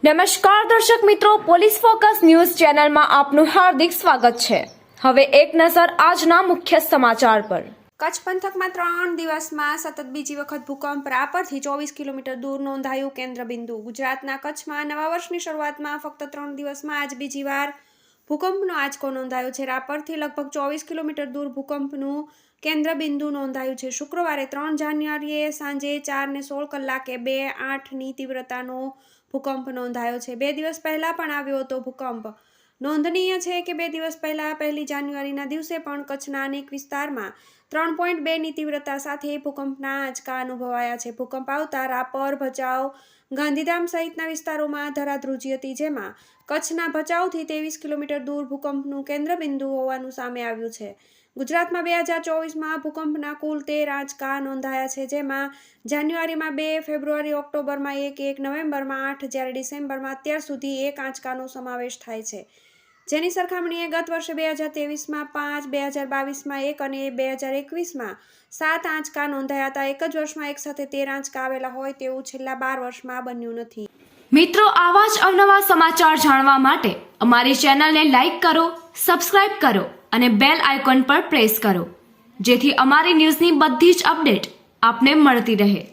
નમસ્કાર દર્શક મિત્રો, પોલીસ ફોકસ ન્યૂઝ ચેનલમાં આપનું હાર્દિક સ્વાગત છે। હવે એક નજર આજના મુખ્ય સમાચાર પર। કચ્છ પંથકમાં 3 દિવસમાં સતત બીજી વખત ભૂકંપ રાપરથી 24 કિલોમીટર દૂર નોંધાયું કેન્દ્રબિંદુ। ગુજરાતના કચ્છમાં નવા વર્ષની શરૂઆતમાં ફક્ત 3 દિવસમાં આજ બીજી વાર ભૂકંપનો આંચકો નોંધાયો છે। રાપરથી લગભગ 24 કિલોમીટર દૂર ભૂકંપનું કેન્દ્રબિંદુ નોંધાયું છે। શુક્રવારે 3 જાન્યુઆરીએ સાંજે 4:16 કલાકે 2.8ની તીવ્રતાનો ભૂકંપ નોંધાયો છે। 2 દિવસ પહેલા પણ આવ્યો હતો ભૂકંપ। નોંધનીય છે કે 2 દિવસ પહેલા 1 જાન્યુઆરીના દિવસે પણ કચ્છના અનેક વિસ્તારમાં 3.2ની તીવ્રતા સાથે ભૂકંપના આંચકા અનુભવાયા છે। ભૂકંપ આવતા રાપર, ભચાઉ, ગાંધીધામ સહિતના વિસ્તારોમાં ધરાધ્રુજી હતી, જેમાં કચ્છના ભચાઉથી 23 કિલોમીટર દૂર ભૂકંપનું કેન્દ્રબિંદુ હોવાનું સામે આવ્યું છે। ગુજરાતમાં 2024માં ભૂકંપના કુલ 13 આંચકા નોંધાયા છે, જેમાં જાન્યુઆરીમાં 2, ફેબ્રુઆરી ઓક્ટોબરમાં 1, નવેમ્બરમાં 8, જ્યારે ડિસેમ્બરમાં અત્યાર સુધી 1 આંચકાનો સમાવેશ થાય છે, જેની સરખામણીએ ગત વર્ષે 2023માં 5, 2022માં 1 અને 2021માં 7 આંચકા નોંધાયા હતા। એક જ વર્ષમાં એક સાથે 13 આંચકા આવેલા હોય તેવું છેલ્લા 12 વર્ષમાં બન્યું નથી। મિત્રો, આવા જ અવનવા સમાચાર જાણવા માટે અમારી ચેનલને લાઈક કરો, સબસ્ક્રાઇબ કરો અને બેલ આઇકોન પર પ્રેસ કરો, જેથી અમારી ન્યૂઝની બધી જ અપડેટ આપને મળતી રહે।